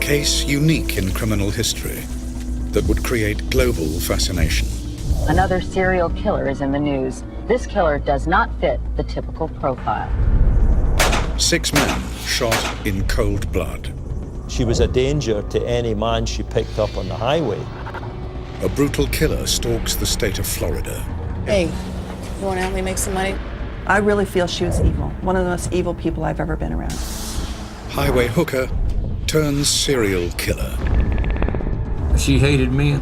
case unique in criminal history that would create global fascination. Another serial killer is in the news. This killer does not fit the typical profile. 6 men shot in cold blood. She was a danger to any man she picked up on the highway. A brutal killer stalks the state of Florida. Hey, you want to help me make some money? I really feel she was evil. One of the most evil people I've ever been around. Highway hooker turns serial killer. She hated men.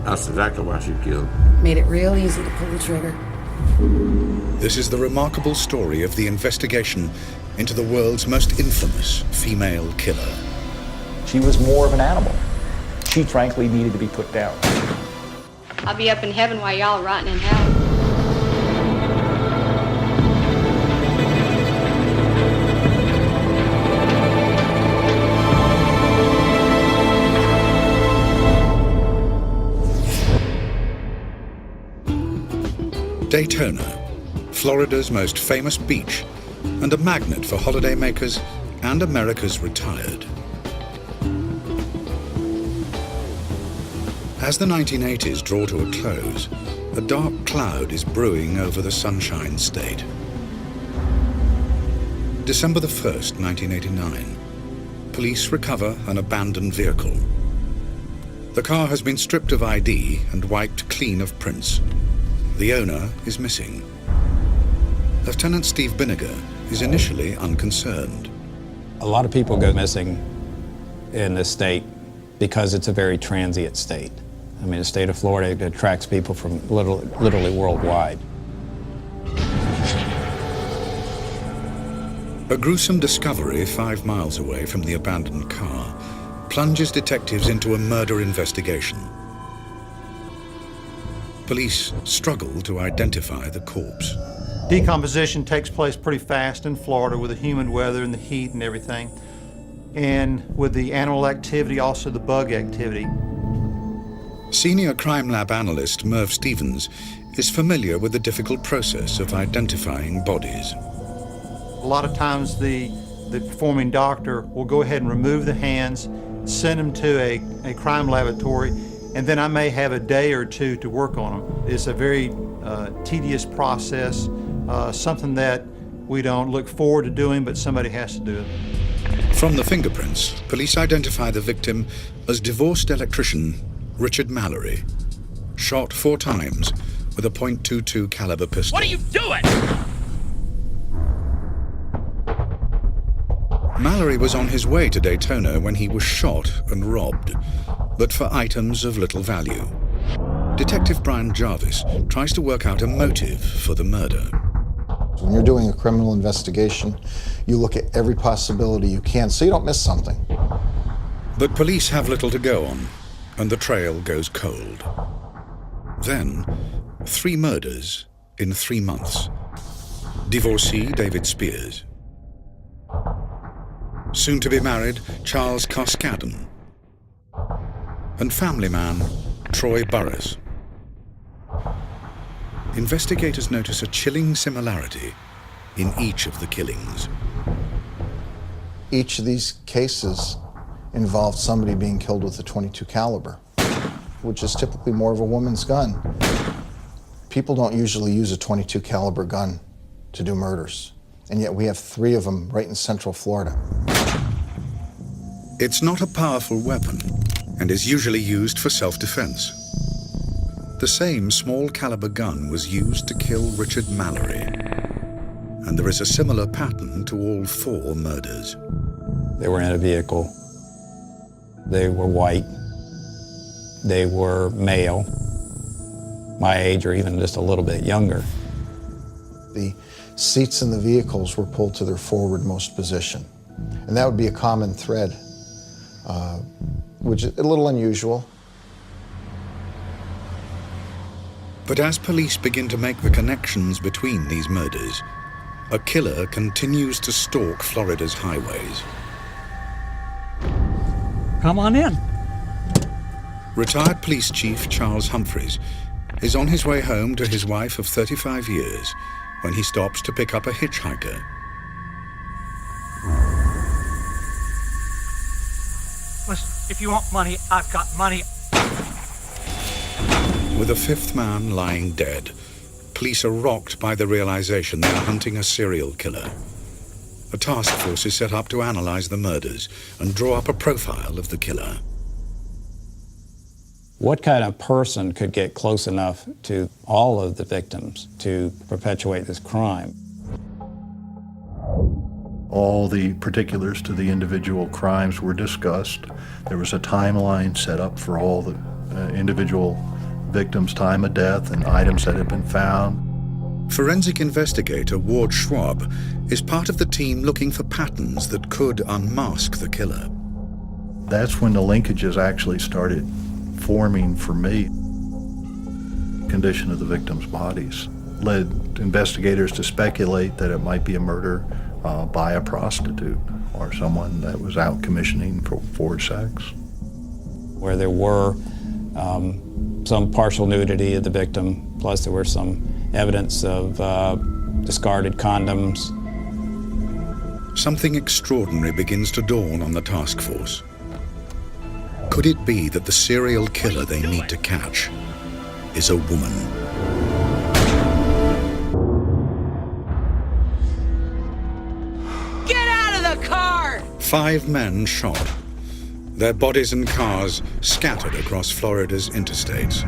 That's exactly why she killed. Made it real easy to pull the trigger. This is the remarkable story of the investigation into the world's most infamous female killer. She was more of an animal. She frankly needed to be put down. I'll be up in heaven while y'all rotting in hell. Daytona, Florida's most famous beach and a magnet for holidaymakers and America's retired. As the 1980s draw to a close, a dark cloud is brewing over the Sunshine State. December the 1st, 1989. Police recover an abandoned vehicle. The car has been stripped of ID and wiped clean of prints. The owner is missing. Lieutenant Steve Binniger is initially unconcerned. A lot of people go missing in this state because it's a very transient state. I mean, the state of Florida attracts people from literally worldwide. A gruesome discovery 5 miles away from the abandoned car plunges detectives into a murder investigation. Police struggle to identify the corpse. Decomposition takes place pretty fast in Florida with the humid weather and the heat and everything. And with the animal activity, also the bug activity. Senior crime lab analyst Merv Stevens is familiar with the difficult process of identifying bodies. A lot of times the performing doctor will go ahead and remove the hands, send them to a crime laboratory, and then I may have a day or two to work on them. It's a very tedious process, something that we don't look forward to doing, but somebody has to do it. From the fingerprints, police identify the victim as divorced electrician Richard Mallory, shot 4 times with a .22 caliber pistol. What are you doing? Mallory was on his way to Daytona when he was shot and robbed, but for items of little value. Detective Brian Jarvis tries to work out a motive for the murder. When you're doing a criminal investigation, you look at every possibility you can so you don't miss something. But police have little to go on, and the trail goes cold. Then, 3 murders in 3 months. Divorcee David Spears. Soon to be married Charles Carskadden. And family man Troy Burris. Investigators notice a chilling similarity in each of the killings. Each of these cases involved somebody being killed with a .22 caliber, which is typically more of a woman's gun. People don't usually use a .22 caliber gun to do murders, and yet we have 3 of them right in Central Florida. It's not a powerful weapon and is usually used for self-defense. The same small caliber gun was used to kill Richard Mallory, and there is a similar pattern to all 4 murders. They were in a vehicle. They were white. They were male, my age or even just a little bit younger. The seats in the vehicles were pulled to their forwardmost position, and that would be a common thread, which is a little unusual. But as police begin to make the connections between these murders, a killer continues to stalk Florida's highways. Come on in. Retired police chief Charles Humphreys is on his way home to his wife of 35 years when he stops to pick up a hitchhiker. If you want money, I've got money. With a fifth man lying dead, police are rocked by the realization they are hunting a serial killer. A task force is set up to analyze the murders and draw up a profile of the killer. What kind of person could get close enough to all of the victims to perpetuate this crime? All the particulars to the individual crimes were discussed. There was a timeline set up for all the individual victims' time of death and items that had been found. Forensic investigator Ward Schwab is part of the team looking for patterns that could unmask the killer. That's when the linkages actually started forming for me. Condition of the victims' bodies led investigators to speculate that it might be a murder by a prostitute or someone that was out commissioning for sex. Where there were some partial nudity of the victim, plus there were some evidence of discarded condoms. Something extraordinary begins to dawn on the task force. Could it be that the serial killer they need to catch is a woman? Get out of the car! 5 men shot. Their bodies and cars scattered across Florida's interstates.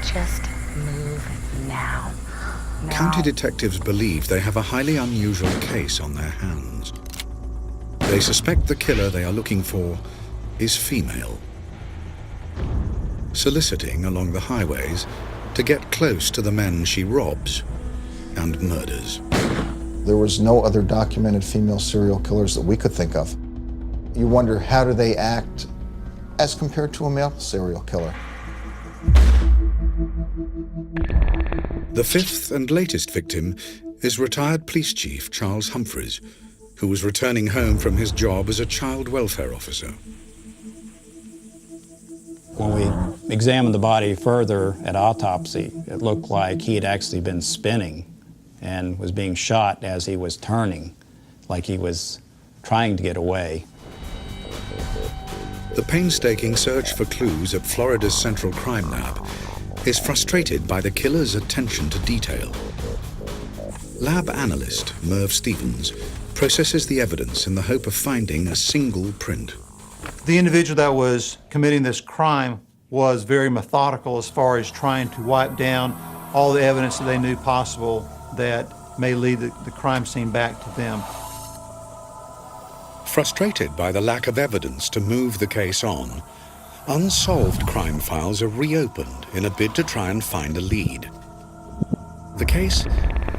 Just move now. County detectives believe they have a highly unusual case on their hands. They suspect the killer they are looking for is female, soliciting along the highways to get close to the men she robs and murders. There was no other documented female serial killers that we could think of. You wonder, how do they act as compared to a male serial killer? The 5th and latest victim is retired police chief Charles Humphreys, who was returning home from his job as a child welfare officer. When we examined the body further at autopsy, it looked like he had actually been spinning and was being shot as he was turning, like he was trying to get away. The painstaking search for clues at Florida's Central Crime Lab is frustrated by the killer's attention to detail. Lab analyst Merv Stevens processes the evidence in the hope of finding a single print. The individual that was committing this crime was very methodical as far as trying to wipe down all the evidence that they knew possible that may lead the crime scene back to them. Frustrated by the lack of evidence to move the case on, unsolved crime files are reopened in a bid to try and find a lead. The case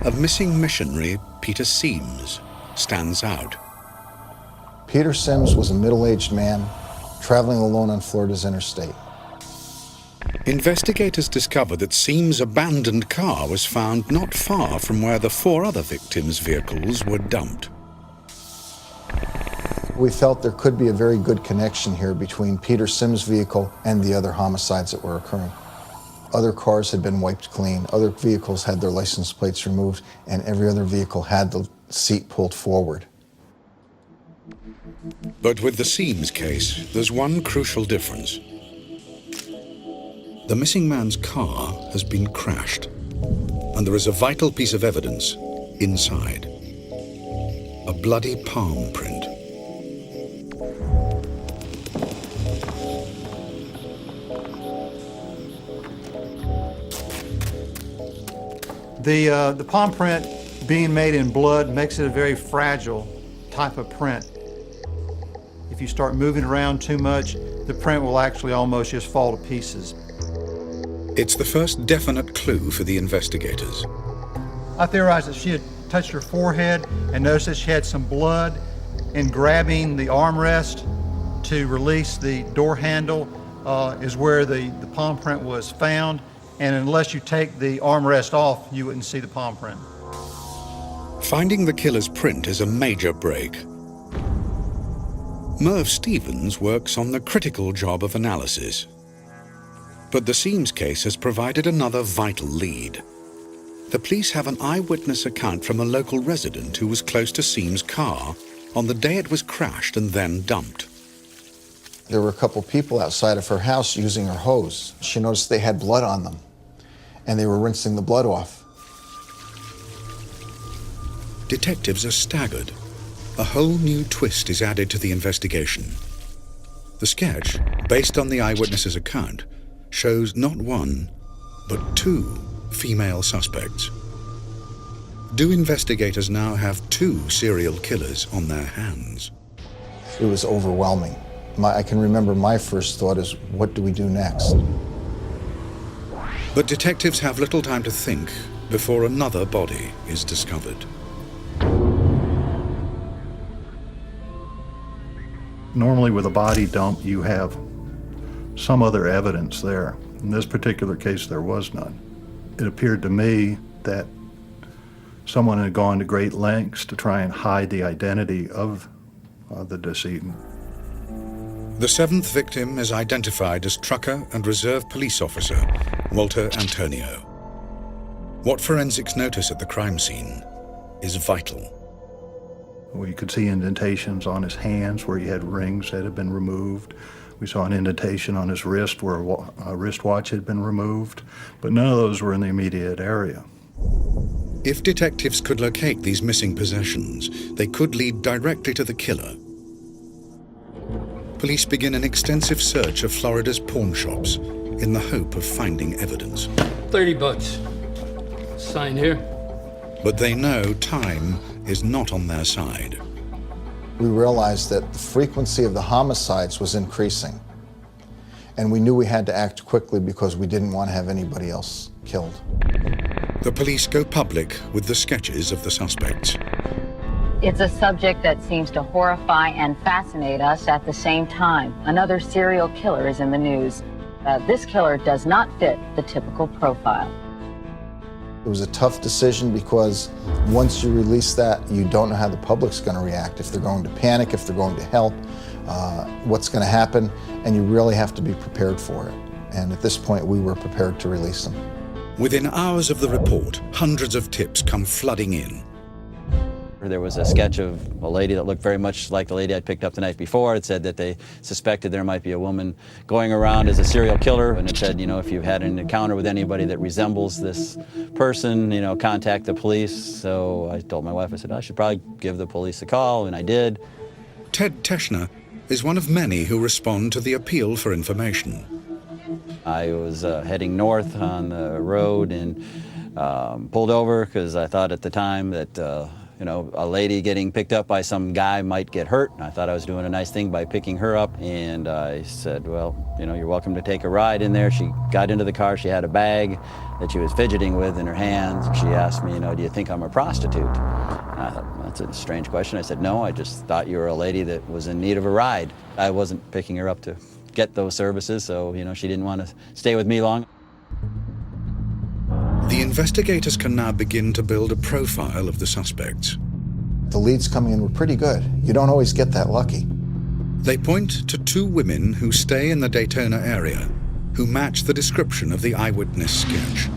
of missing missionary Peter Sims stands out. Peter Sims was a middle-aged man traveling alone on Florida's interstate. Investigators discover that Sims' abandoned car was found not far from where the 4 other victims' vehicles were dumped. We felt there could be a very good connection here between Peter Sims' vehicle and the other homicides that were occurring. Other cars had been wiped clean, other vehicles had their license plates removed, and every other vehicle had the seat pulled forward. But with the Sims case, there's one crucial difference. The missing man's car has been crashed, and there is a vital piece of evidence inside. A bloody palm print. The palm print being made in blood makes it a very fragile type of print. If you start moving around too much, the print will actually almost just fall to pieces. It's the first definite clue for the investigators. I theorized that she had touched her forehead and noticed that she had some blood. In grabbing the armrest to release the door handle is where the palm print was found. And unless you take the armrest off, you wouldn't see the palm print. Finding the killer's print is a major break. Merv Stevens works on the critical job of analysis. But the Sims case has provided another vital lead. The police have an eyewitness account from a local resident who was close to Sims' car on the day it was crashed and then dumped. There were a couple people outside of her house using her hose. She noticed they had blood on them, and they were rinsing the blood off. Detectives are staggered. A whole new twist is added to the investigation. The sketch, based on the eyewitness's account, shows not one, but two female suspects. Do investigators now have two serial killers on their hands? It was overwhelming. I can remember my first thought is, what do we do next? But detectives have little time to think before another body is discovered. Normally with a body dump, you have some other evidence there. In this particular case, there was none. It appeared to me that someone had gone to great lengths to try and hide the identity of the decedent. The seventh victim is identified as trucker and reserve police officer Walter Antonio. What forensics notice at the crime scene is vital. We could see indentations on his hands where he had rings that had been removed. We saw an indentation on his wrist where a wristwatch had been removed, but none of those were in the immediate area. If detectives could locate these missing possessions, they could lead directly to the killer. Police begin an extensive search of Florida's pawn shops in the hope of finding evidence. $30. Sign here. But they know time is not on their side. We realized that the frequency of the homicides was increasing. And we knew we had to act quickly because we didn't want to have anybody else killed. The police go public with the sketches of the suspects. It's a subject that seems to horrify and fascinate us at the same time. Another serial killer is in the news. This killer does not fit the typical profile. It was a tough decision because once you release that, you don't know how the public's going to react, if they're going to panic, if they're going to help, what's going to happen, and you really have to be prepared for it. And at this point, we were prepared to release them. Within hours of the report, hundreds of tips come flooding in. There was a sketch of a lady that looked very much like the lady I'd picked up the night before. It said that they suspected there might be a woman going around as a serial killer, and it said, you know, if you've had an encounter with anybody that resembles this person, you know, contact the police. So I told my wife, I said, I should probably give the police a call, and I did. Ted Teschner is one of many who respond to the appeal for information. I was heading north on the road and pulled over because I thought at the time that you know, a lady getting picked up by some guy might get hurt. I thought I was doing a nice thing by picking her up, and I said, well, you know, you're welcome to take a ride in there. She got into the car. She had a bag that she was fidgeting with in her hands. She asked me, you know, do you think I'm a prostitute? And I thought, that's a strange question. I said, no, I just thought you were a lady that was in need of a ride. I wasn't picking her up to get those services, so, you know, she didn't want to stay with me long. The investigators can now begin to build a profile of the suspects. The leads coming in were pretty good. You don't always get that lucky. They point to two women who stay in the Daytona area, who match the description of the eyewitness sketch.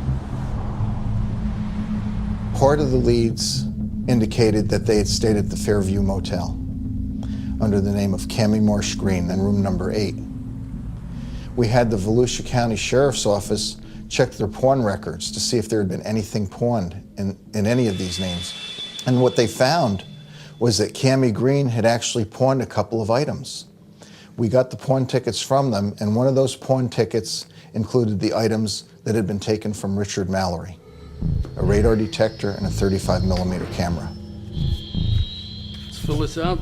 Part of the leads indicated that they had stayed at the Fairview Motel under the name of Cammie Marsh Green in room number 8. We had the Volusia County Sheriff's Office check their pawn records to see if there had been anything pawned in any of these names. And what they found was that Cammie Green had actually pawned a couple of items. We got the pawn tickets from them, and one of those pawn tickets included the items that had been taken from Richard Mallory, a radar detector and a 35mm camera. Let's fill this out.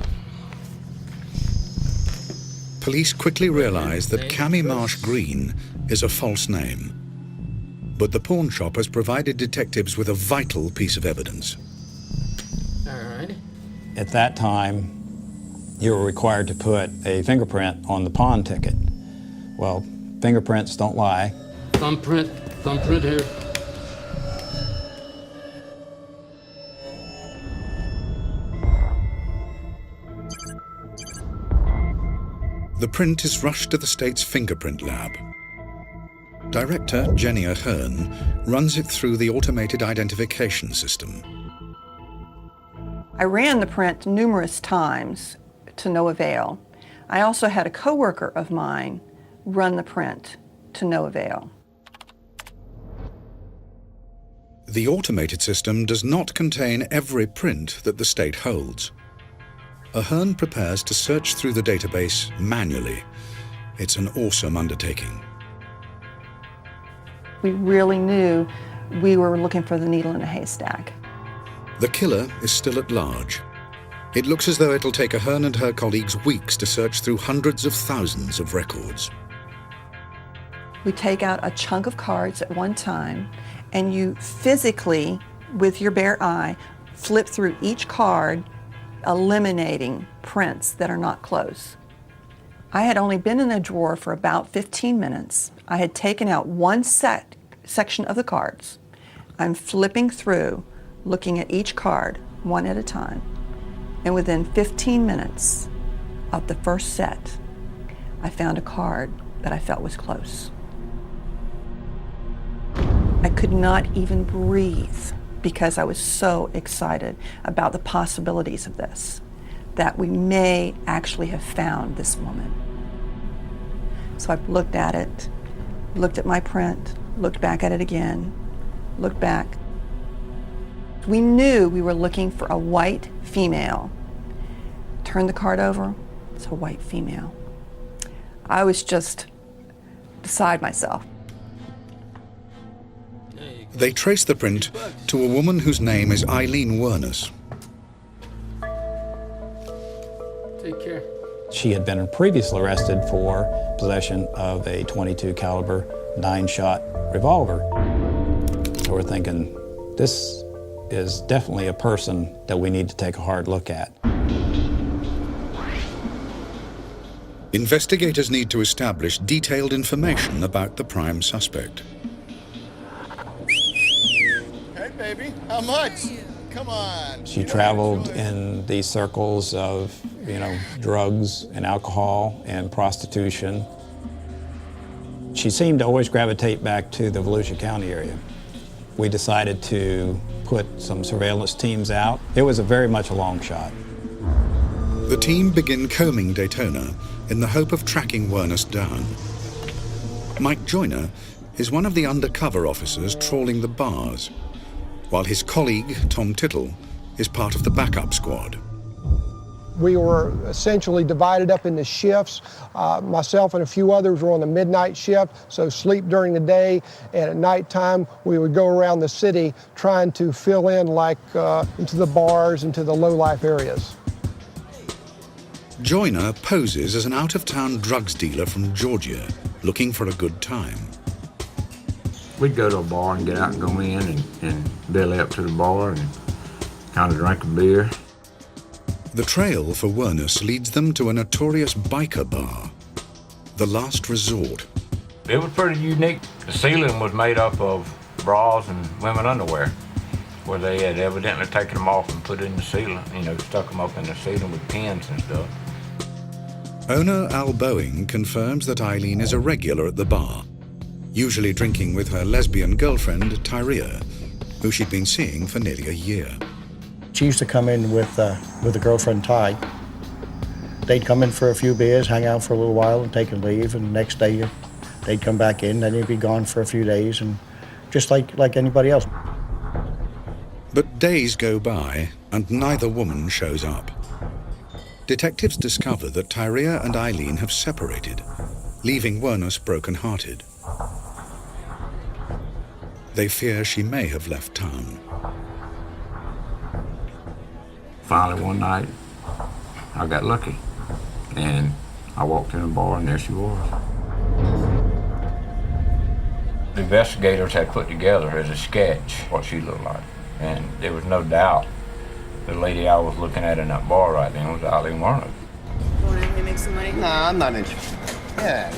Police quickly realize that Cammie Marsh Green is a false name. But the pawn shop has provided detectives with a vital piece of evidence. All right. At that time, you were required to put a fingerprint on the pawn ticket. Well, fingerprints don't lie. Thumbprint here. The print is rushed to the state's fingerprint lab. Director Jenny Ahern runs it through the automated identification system. I ran the print numerous times to no avail. I also had a coworker of mine run the print to no avail. The automated system does not contain every print that the state holds. Ahern prepares to search through the database manually. It's an awesome undertaking. We really knew we were looking for the needle in a haystack. The killer is still at large. It looks as though it'll take Ahern and her colleagues weeks to search through hundreds of thousands of records. We take out a chunk of cards at one time, and you physically, with your bare eye, flip through each card, eliminating prints that are not close. I had only been in the drawer for about 15 minutes. I had taken out one section of the cards. I'm flipping through, looking at each card, one at a time. And within 15 minutes of the first set, I found a card that I felt was close. I could not even breathe because I was so excited about the possibilities of this, that we may actually have found this woman. So I looked at it, looked at my print, looked back at it again, looked back. We knew we were looking for a white female. Turned the card over, it's a white female. I was just beside myself. They trace the print to a woman whose name is Eileen Wernus. Take care. She had been previously arrested for possession of a .22 caliber 9-shot revolver. So we're thinking, this is definitely a person that we need to take a hard look at. Investigators need to establish detailed information about the prime suspect. Hey, baby, how much? Come on. She traveled in these circles of, drugs and alcohol and prostitution. She seemed to always gravitate back to the Volusia County area. We decided to put some surveillance teams out. It was very much a long shot. The team begin combing Daytona in the hope of tracking Wernus down. Mike Joyner is one of the undercover officers trawling the bars, while his colleague, Tom Tittle, is part of the backup squad. We were essentially divided up into shifts. Myself and a few others were on the midnight shift, so sleep during the day, and at nighttime we would go around the city trying to fill in into the bars, into the low-life areas. Joyner poses as an out-of-town drugs dealer from Georgia, looking for a good time. We'd go to a bar and get out and go in and belly up to the bar and kind of drink a beer. The trail for Wernus leads them to a notorious biker bar, the last resort. It was pretty unique. The ceiling was made up of bras and women underwear, where they had evidently taken them off and put it in the ceiling, stuck them up in the ceiling with pins and stuff. Owner Al Boeing confirms that Eileen is a regular at the bar, usually drinking with her lesbian girlfriend, Tyria, who she'd been seeing for nearly a year. She used to come in with a girlfriend, Ty. They'd come in for a few beers, hang out for a little while, and take a leave, and the next day they'd come back in, then they'd be gone for a few days, and just like anybody else. But days go by, and neither woman shows up. Detectives discover that Tyria and Eileen have separated, leaving Wernus broken-hearted. They fear she may have left town. Finally, one night, I got lucky, and I walked in the bar, and there she was. The investigators had put together as a sketch what she looked like, and there was no doubt the lady I was looking at in that bar right then was Eileen Wernus. You want to help me make some money? Nah, I'm not interested. Yeah.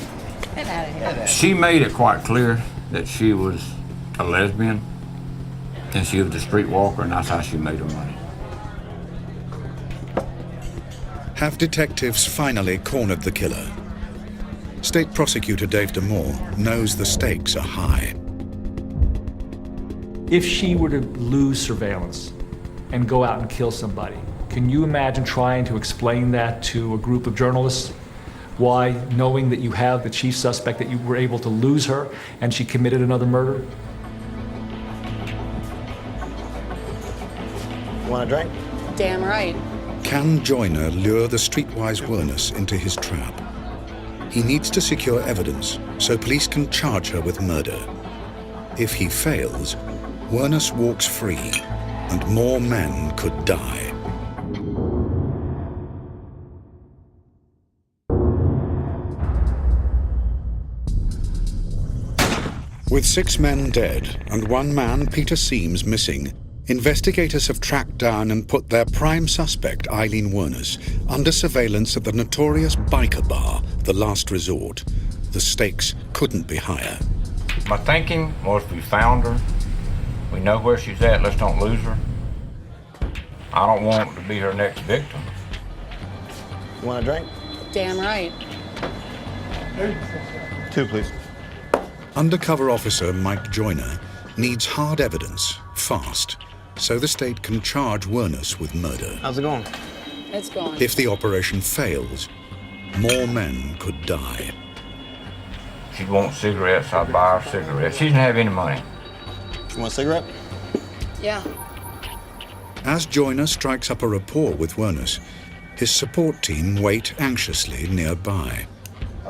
Get out of here. She made it quite clear that she was a lesbian, and she was a streetwalker, and that's how she made her money. Have detectives finally cornered the killer? State Prosecutor Dave DeMoore knows the stakes are high. If she were to lose surveillance and go out and kill somebody, can you imagine trying to explain that to a group of journalists Why, knowing that you have the chief suspect, that you were able to lose her and she committed another murder? You want a drink? Damn right. Can Joyner lure the streetwise Wernus into his trap? He needs to secure evidence so police can charge her with murder. If he fails, Wernus walks free and more men could die. With 6 men dead and 1 man, Peter Seams, missing, investigators have tracked down and put their prime suspect, Eileen Wernus, under surveillance at the notorious biker bar, The Last Resort. The stakes couldn't be higher. My thinking was we found her. We know where she's at. Let's don't lose her. I don't want to be her next victim. You want a drink? Damn right. 2, please. Undercover officer Mike Joyner needs hard evidence, fast, so the state can charge Wernus with murder. How's it going? It's going. If the operation fails, more men could die. She wants cigarettes, I'll buy her cigarettes. She doesn't have any money. You want a cigarette? Yeah. As Joyner strikes up a rapport with Wernus, his support team wait anxiously nearby.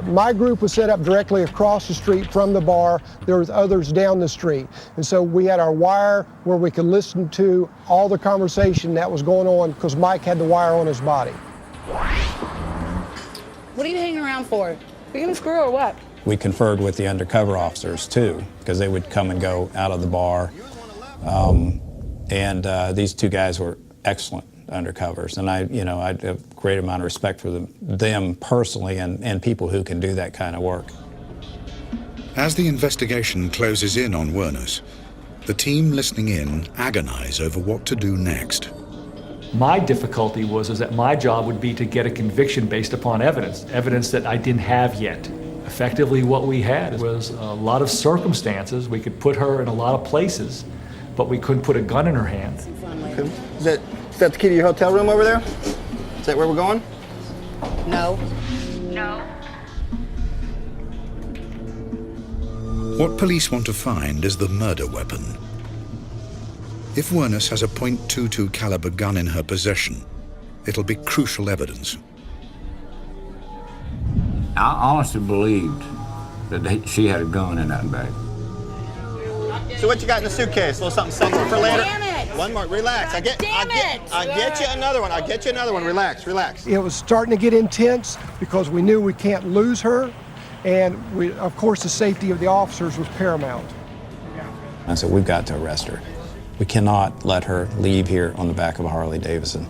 My group was set up directly across the street from the bar. There was others down the street. And so we had our wire where we could listen to all the conversation that was going on because Mike had the wire on his body. What are you hanging around for? You gonna screw or what? We conferred with the undercover officers too, because they would come and go out of the bar. These 2 guys were excellent undercovers, and I have a great amount of respect for them personally and people who can do that kind of work. As the investigation closes in on Wernus, the team listening in agonize over what to do next. My difficulty was that my job would be to get a conviction based upon evidence that I didn't have yet. Effectively, what we had was a lot of circumstances. We could put her in a lot of places, but we couldn't put a gun in her hand. Is that the key to your hotel room over there? Is that where we're going? No. What police want to find is the murder weapon. If Wernus has a .22 caliber gun in her possession, it'll be crucial evidence. I honestly believed that she had a gun in that bag. So what you got in the suitcase? A little something sexy for later? Damn it! One more, relax. I get you another one. I'll get you another one. Relax. It was starting to get intense because we knew we can't lose her, and of course the safety of the officers was paramount. I said, we've got to arrest her. We cannot let her leave here on the back of a Harley Davidson.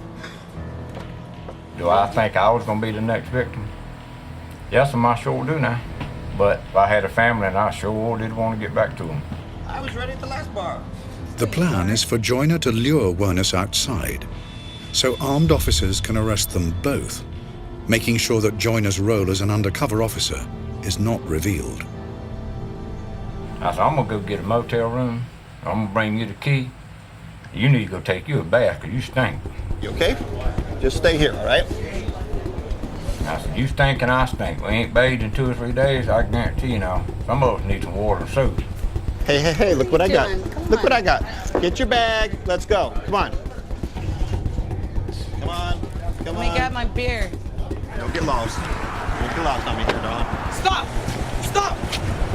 Do I think I was going to be the next victim? Yes, I sure do now. But if I had a family, and I sure did want to get back to them. I was ready at the last bar. The plan is for Joyner to lure Wernus outside, so armed officers can arrest them both, making sure that Joyner's role as an undercover officer is not revealed. I said, I'm going to go get a motel room. I'm going to bring you the key. You need to go take you a bath because you stink. You okay? Just stay here, all right? I said, you stink and I stink. We ain't bathed in 2 or 3 days. I guarantee you now, some of us need some water and soap. Hey, look what I got. Look what I got. Get your bag. Let's go. Come on. Come Let me grab my beer. Don't get lost. Don't get lost on me here, darling. Stop!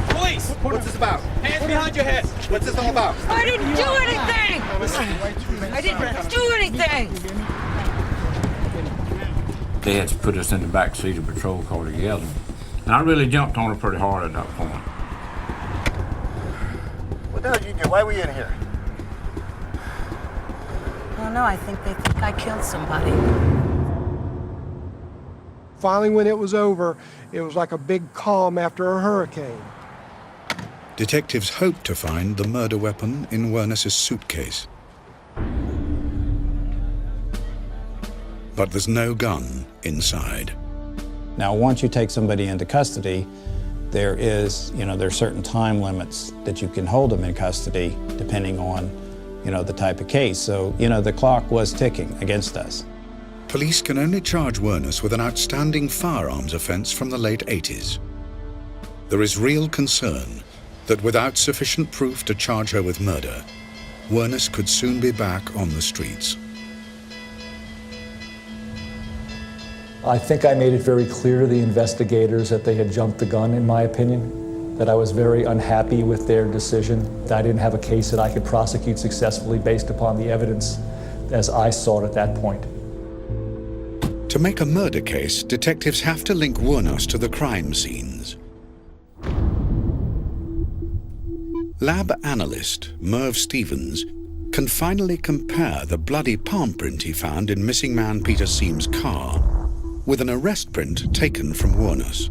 Police! What's this about? Hands behind your head. What's this all about? I didn't do anything! I didn't do anything! They had to put us in the back seat of a patrol car together. And I really jumped on her pretty hard at that point. What the hell did you do? Why were you in here? I don't know. I think they think I killed somebody. Finally, when it was over, it was like a big calm after a hurricane. Detectives hope to find the murder weapon in Wernus's suitcase. But there's no gun inside. Now, once you take somebody into custody, there's certain time limits that you can hold them in custody depending on, the type of case. So, the clock was ticking against us. Police can only charge Wernus with an outstanding firearms offence from the late 80s. There is real concern that without sufficient proof to charge her with murder, Wernus could soon be back on the streets. I think I made it very clear to the investigators that they had jumped the gun, in my opinion, that I was very unhappy with their decision, that I didn't have a case that I could prosecute successfully based upon the evidence as I saw it at that point. To make a murder case, detectives have to link Wernus to the crime scenes. Lab analyst Merv Stevens can finally compare the bloody palm print he found in missing man Peter Seam's car with an arrest print taken from Wernus.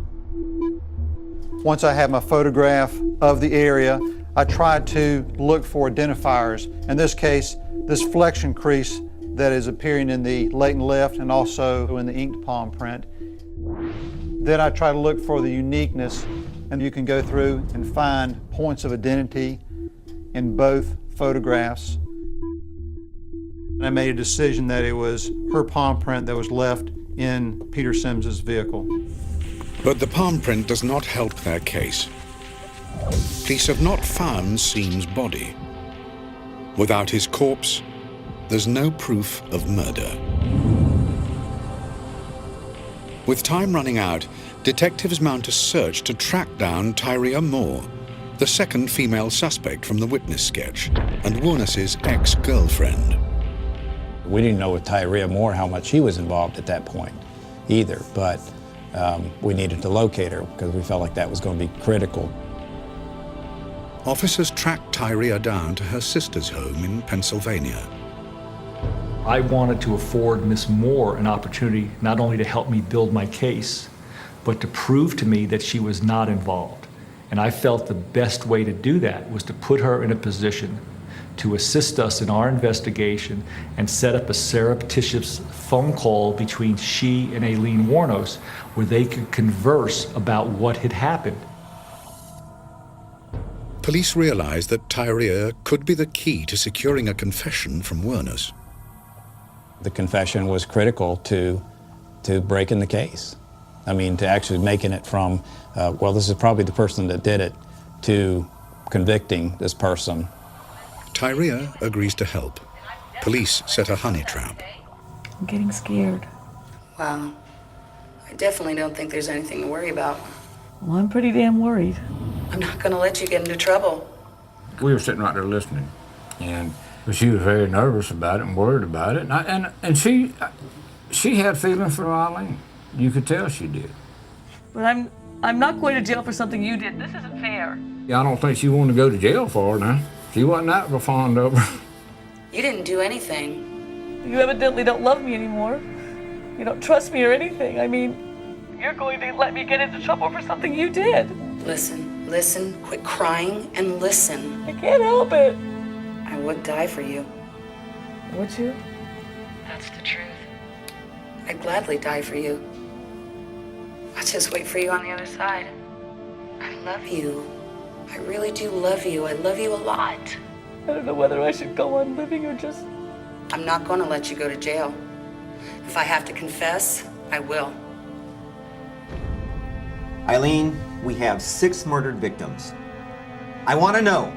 Once I have my photograph of the area, I try to look for identifiers. In this case, this flexion crease that is appearing in the latent left and also in the inked palm print. Then I try to look for the uniqueness, and you can go through and find points of identity in both photographs. And I made a decision that it was her palm print that was left in Peter Sims's vehicle. But the palm print does not help their case. Police have not found Seam's body. Without his corpse, there's no proof of murder. With time running out, detectives mount a search to track down Tyria Moore, the second female suspect from the witness sketch, and Wernus's ex-girlfriend. We didn't know with Tyria Moore how much she was involved at that point either, but we needed to locate her because we felt like that was going to be critical. Officers tracked Tyria down to her sister's home in Pennsylvania. I wanted to afford Miss Moore an opportunity not only to help me build my case, but to prove to me that she was not involved. And I felt the best way to do that was to put her in a position to assist us in our investigation and set up a surreptitious phone call between she and Aileen Wuornos where they could converse about what had happened. Police realized that Tyria could be the key to securing a confession from Wernus. The confession was critical to breaking the case. I mean, to actually making it from, well, this is probably the person that did it, to convicting this person. Tyria agrees to help. Police set a honey trap. I'm getting scared. Wow. I definitely don't think there's anything to worry about. Well, I'm pretty damn worried. I'm not gonna let you get into trouble. We were sitting right there listening, and she was very nervous about it and worried about it, and she had feelings for Eileen. You could tell she did. But I'm not going to jail for something you did. This isn't fair. Yeah, I don't think she wanted to go to jail for it now. She wasn't that fond of her. You didn't do anything. You evidently don't love me anymore. You don't trust me or anything. I mean, you're going to let me get into trouble for something you did. Listen, quit crying and listen. I can't help it. I would die for you. Would you? That's the truth. I'd gladly die for you. I'll just wait for you on the other side. I love you. I really do love you. I love you a lot. I don't know whether I should go on living or just... I'm not going to let you go to jail. If I have to confess, I will. Eileen, we have 6 murdered victims. I want to know.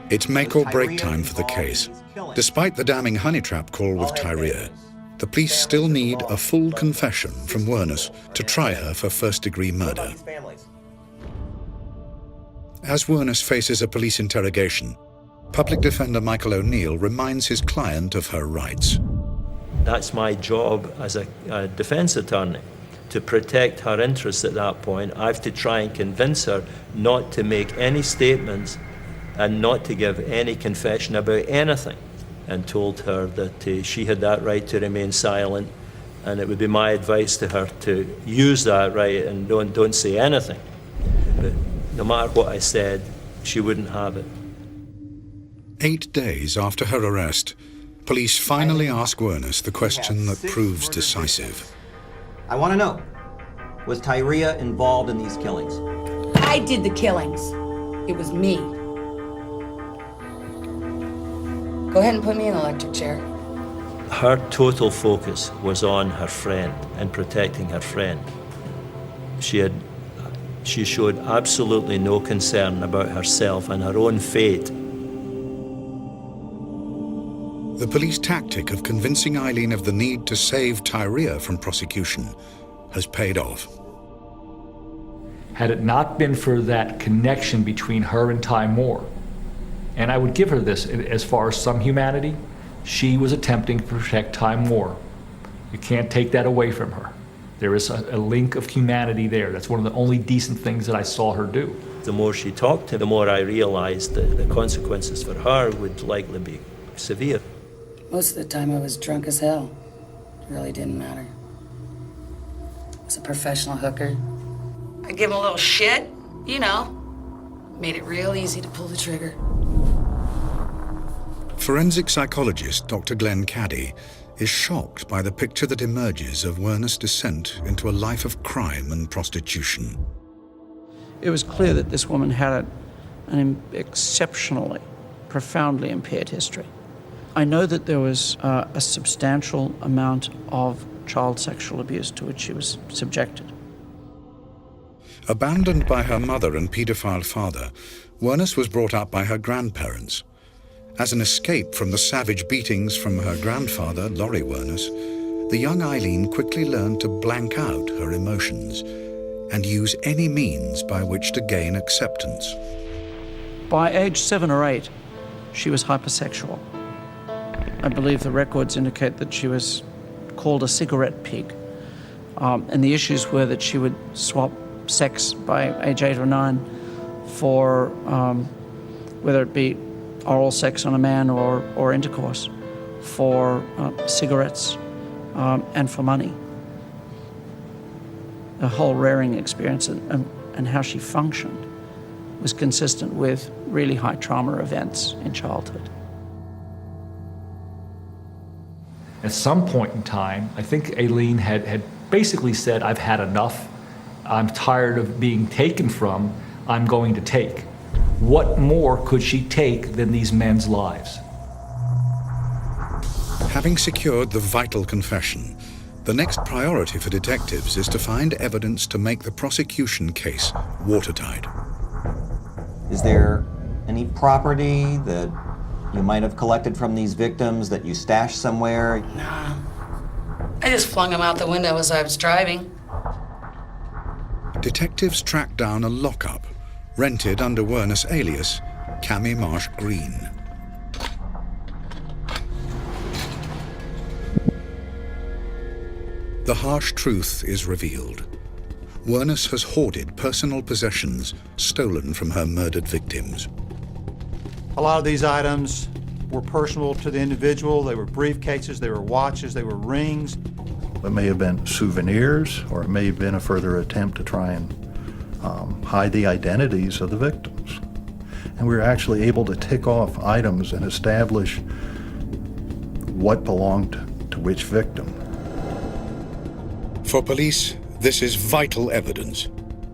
It's make or break time for the case. Despite the damning honey trap call with Tyria, the police still need a full confession from Wernus to try her for first-degree murder. As Wernus faces a police interrogation, Public Defender Michael O'Neill reminds his client of her rights. That's my job as a defense attorney, to protect her interests at that point. I have to try and convince her not to make any statements and not to give any confession about anything, and told her that she had that right to remain silent, and it would be my advice to her to use that right and don't say anything. But no matter what I said, she wouldn't have it. 8 days after her arrest, police finally ask Wernus the question that proves decisive. I want to know, was Tyria involved in these killings? I did the killings. It was me. Go ahead and put me in the electric chair. Her total focus was on her friend and protecting her friend. She showed absolutely no concern about herself and her own fate. The police tactic of convincing Eileen of the need to save Tyria from prosecution has paid off. Had it not been for that connection between her and Ty Moore, and I would give her this as far as some humanity, she was attempting to protect Ty Moore. You can't take that away from her. There is a link of humanity there. That's one of the only decent things that I saw her do. The more she talked to him, the more I realized that the consequences for her would likely be severe. Most of the time I was drunk as hell. It really didn't matter. I was a professional hooker. I give him a little shit, you know. Made it real easy to pull the trigger. Forensic psychologist Dr. Glenn Caddy is shocked by the picture that emerges of Werner's descent into a life of crime and prostitution. It was clear that this woman had an exceptionally, profoundly impaired history. I know that there was a substantial amount of child sexual abuse to which she was subjected. Abandoned by her mother and paedophile father, Werner was brought up by her grandparents. As an escape from the savage beatings from her grandfather, Laurie Werner, the young Eileen quickly learned to blank out her emotions and use any means by which to gain acceptance. By age 7 or 8, she was hypersexual. I believe the records indicate that she was called a cigarette pig. And the issues were that she would swap sex by age 8 or 9 for whether it be oral sex on a man or intercourse, for cigarettes and for money. The whole rearing experience and how she functioned was consistent with really high trauma events in childhood. At some point in time, I think Aileen had basically said, I've had enough. I'm tired of being taken from. I'm going to take. What more could she take than these men's lives? Having secured the vital confession, the next priority for detectives is to find evidence to make the prosecution case watertight. Is there any property that you might have collected from these victims that you stashed somewhere? Nah. I just flung them out the window as I was driving. Detectives track down a lockup rented under Werner's alias, Cammy Marsh Green. The harsh truth is revealed. Werner has hoarded personal possessions stolen from her murdered victims. A lot of these items were personal to the individual. They were briefcases, they were watches, they were rings. It may have been souvenirs, or it may have been a further attempt to try and hide the identities of the victims. And we were actually able to tick off items and establish what belonged to which victim. For police, this is vital evidence.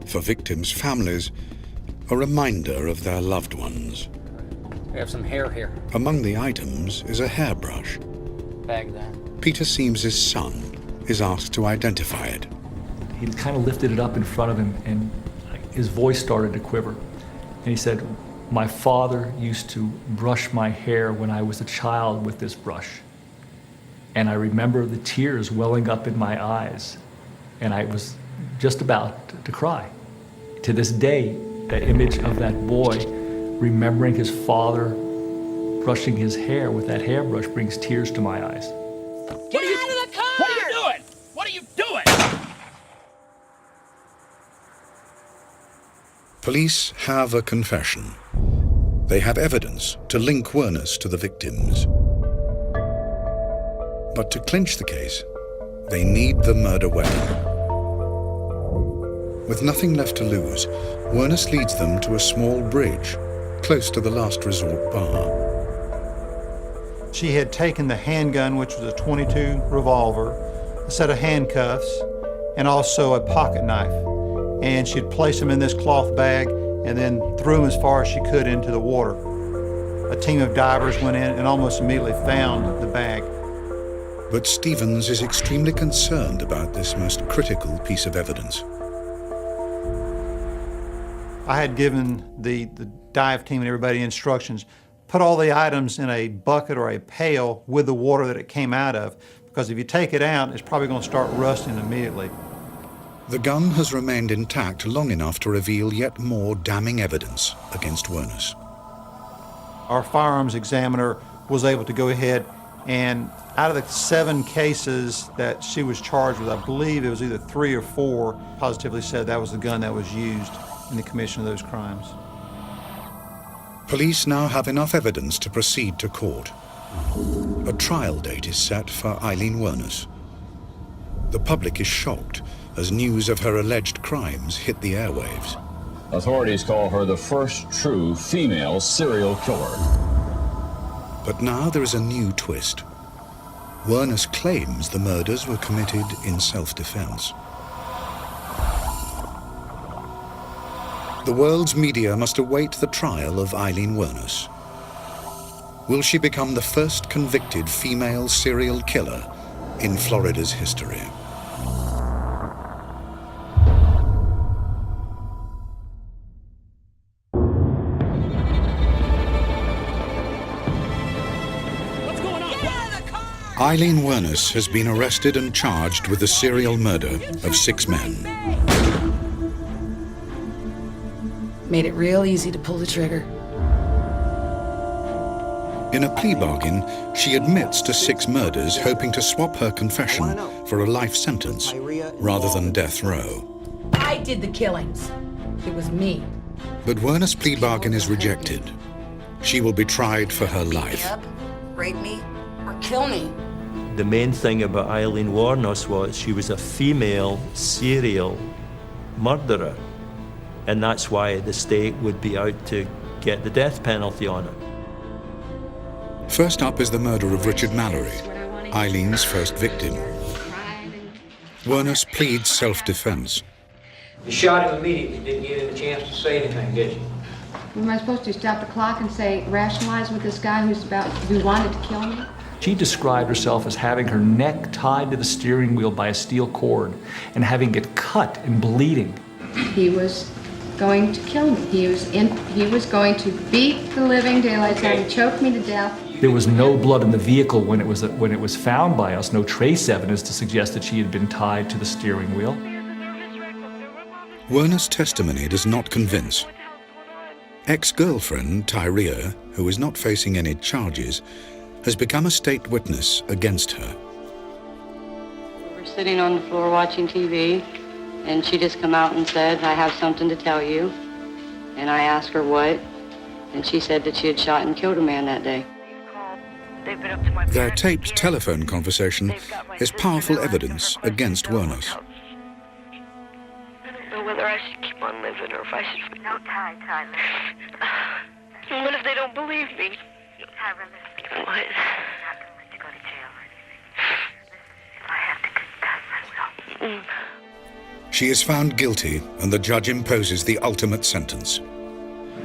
For victims' families, a reminder of their loved ones. We have some hair here. Among the items is a hairbrush. Bag that. Peter Seams's son is asked to identify it. He kind of lifted it up in front of him, and his voice started to quiver. And he said, my father used to brush my hair when I was a child with this brush. And I remember the tears welling up in my eyes, and I was just about to cry. To this day, that image of that boy remembering his father brushing his hair with that hairbrush brings tears to my eyes. Get out of the car! What are you doing? What are you doing? Police have a confession. They have evidence to link Werner's to the victims. But to clinch the case, they need the murder weapon. With nothing left to lose, Werner leads them to a small bridge close to the Last Resort bar. She had taken the handgun, which was a .22 revolver, a set of handcuffs, and also a pocket knife. And she'd placed them in this cloth bag and then threw them as far as she could into the water. A team of divers went in and almost immediately found the bag. But Stevens is extremely concerned about this most critical piece of evidence. I had given the dive team and everybody instructions, put all the items in a bucket or a pail with the water that it came out of, because if you take it out, it's probably going to start rusting immediately. The gun has remained intact long enough to reveal yet more damning evidence against Werners. Our firearms examiner was able to go ahead and out of the 7 cases that she was charged with, I believe it was either 3 or 4, positively said that was the gun that was used in the commission of those crimes. Police now have enough evidence to proceed to court. A trial date is set for Eileen Werners. The public is shocked as news of her alleged crimes hit the airwaves. Authorities call her the first true female serial killer. But now there is a new twist. Werners claims the murders were committed in self-defense. The world's media must await the trial of Eileen Werners. Will she become the first convicted female serial killer in Florida's history? Eileen Werners has been arrested and charged with the serial murder of 6 men. Made it real easy to pull the trigger. In a plea bargain, she admits to 6 murders, hoping to swap her confession for a life sentence rather than death row. I did the killings. It was me. But Werners' plea bargain is rejected. She will be tried for her life. Beat me up, rape me, or kill me. The main thing about Eileen Werners was she was a female serial murderer. And that's why the state would be out to get the death penalty on her. First up is the murder of Richard Mallory, Eileen's first victim. Werners pleads self-defense. You shot him immediately, didn't give him a chance to say anything, did you? Am I supposed to stop the clock and say, rationalize with this guy who wanted to kill me? She described herself as having her neck tied to the steering wheel by a steel cord and having it cut and bleeding. He was going to kill me. He was going to beat the living daylights out of me, choke me to death. There was no blood in the vehicle when it was found by us, no trace evidence to suggest that she had been tied to the steering wheel. Werners' testimony does not convince. Ex-girlfriend Tyria, who is not facing any charges, has become a state witness against her. We were sitting on the floor watching TV, and she just come out and said, I have something to tell you. And I asked her what, and she said that she had shot and killed a man that day. Their taped telephone conversation is powerful evidence against Werners. I don't know whether I should keep on living or if I should... No, Ty, listen. What if they don't believe me? Ty, listen. What? I'm not going to let you go to jail or anything. If I have to confess, I will. She is found guilty, and the judge imposes the ultimate sentence.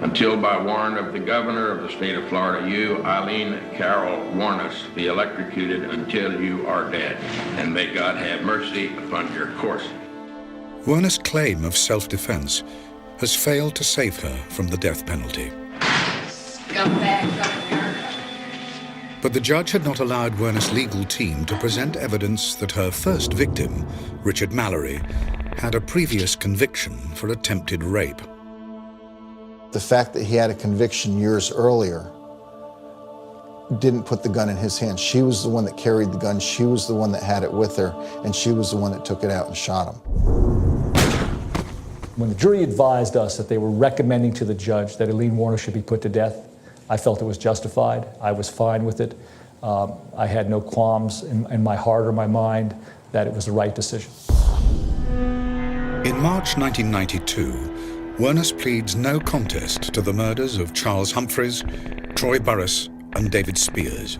Until by warrant of the governor of the state of Florida, you, Eileen Carol Werners, be electrocuted until you are dead, and may God have mercy upon your course. Werners' claim of self-defense has failed to save her from the death penalty. But the judge had not allowed Werners' legal team to present evidence that her first victim, Richard Mallory, had a previous conviction for attempted rape. The fact that he had a conviction years earlier didn't put the gun in his hands. She was the one that carried the gun, she was the one that had it with her, and she was the one that took it out and shot him. When the jury advised us that they were recommending to the judge that Eileen Werners should be put to death, I felt it was justified. I was fine with it. I had no qualms in my heart or my mind that it was the right decision. In March 1992, Werners pleads no contest to the murders of Charles Humphreys, Troy Burris, and David Spears.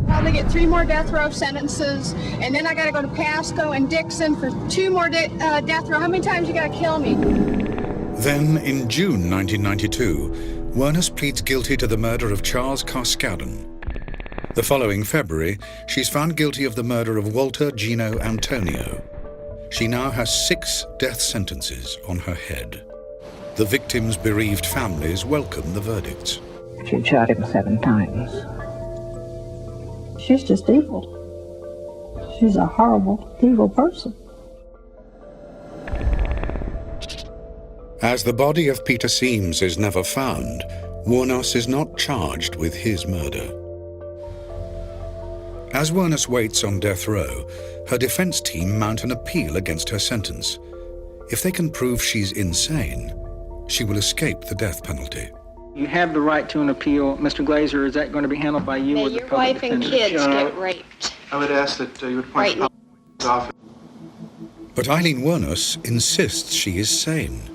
Probably get 3 more death row sentences, and then I got to go to Pasco and Dixon for 2 more death row. How many times you got to kill me? Then, in June 1992, Werners pleads guilty to the murder of Charles Carskadden. The following February, she's found guilty of the murder of Walter Gino Antonio. She now has 6 death sentences on her head. The victims' bereaved families welcome the verdicts. She shot him 7 times. She's just evil. She's a horrible, evil person. As the body of Peter Seams is never found, Wuornos is not charged with his murder. As Wuornos waits on death row, her defense team mount an appeal against her sentence. If they can prove she's insane, she will escape the death penalty. You have the right to an appeal. Mr. Glazer, is that going to be handled by you or the Your public wife and defender? kids get raped. I would ask that you would point Right. the office. But Eileen Wuornos insists she is sane.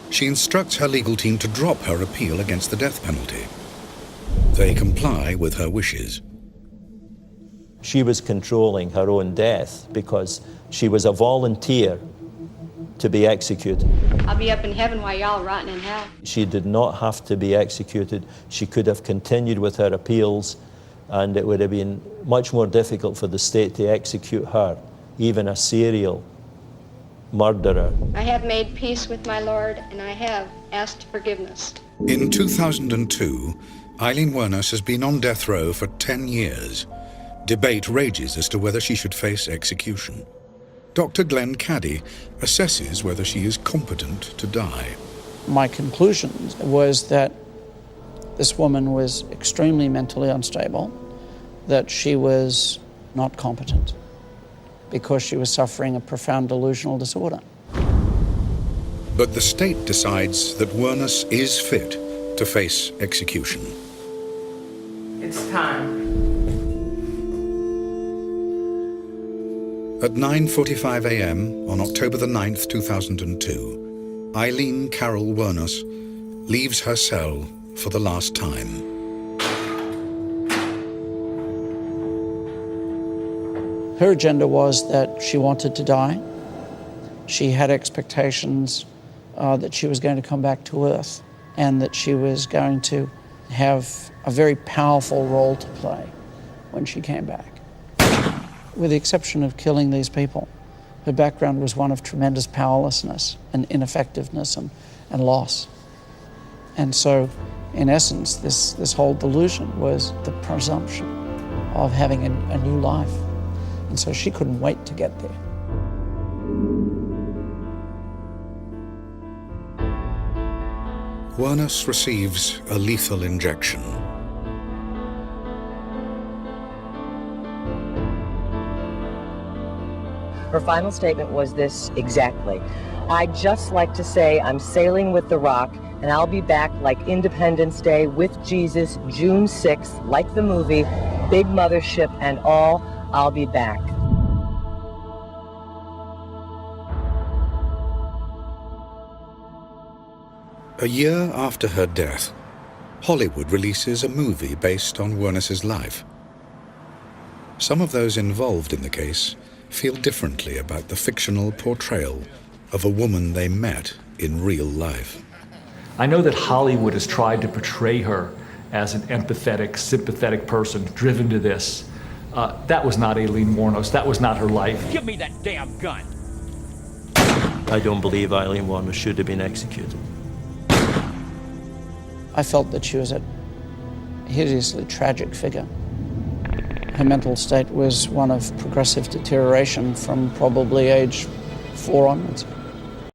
She instructs her legal team to drop her appeal against the death penalty. They comply with her wishes. She was controlling her own death because she was a volunteer to be executed. I'll be up in heaven while y'all rotting in hell. She did not have to be executed. She could have continued with her appeals, and it would have been much more difficult for the state to execute her, even a serial murderer. I have made peace with my Lord, and I have asked forgiveness. In 2002, Eileen Wuornos has been on death row for 10 years. Debate rages as to whether she should face execution. Dr. Glenn Caddy assesses whether she is competent to die. My conclusion was that this woman was extremely mentally unstable, that she was not competent because she was suffering a profound delusional disorder. But the state decides that Wuornos is fit to face execution. It's time. At 9:45 a.m. on October the 9th, 2002, Eileen Carol Wuornos leaves her cell for the last time. Her agenda was that she wanted to die. She had expectations that she was going to come back to Earth and that she was going to have a very powerful role to play when she came back. With the exception of killing these people, her background was one of tremendous powerlessness and ineffectiveness and loss. And so, in essence, this whole delusion was the presumption of having a new life. And so she couldn't wait to get there. Wuornos receives a lethal injection. Her final statement was this exactly: "I'd just like to say I'm sailing with the Rock, and I'll be back like Independence Day with Jesus, June 6th, like the movie, big mothership and all, I'll be back." A year after her death, Hollywood releases a movie based on Wuornos' life. Some of those involved in the case feel differently about the fictional portrayal of a woman they met in real life. I know that Hollywood has tried to portray her as an empathetic, sympathetic person driven to this. That was not Eileen Wuornos. That was not her life. Give me that damn gun. I don't believe Eileen Wuornos should have been executed. I felt that she was a hideously tragic figure. Her mental state was one of progressive deterioration from probably age 4 onwards.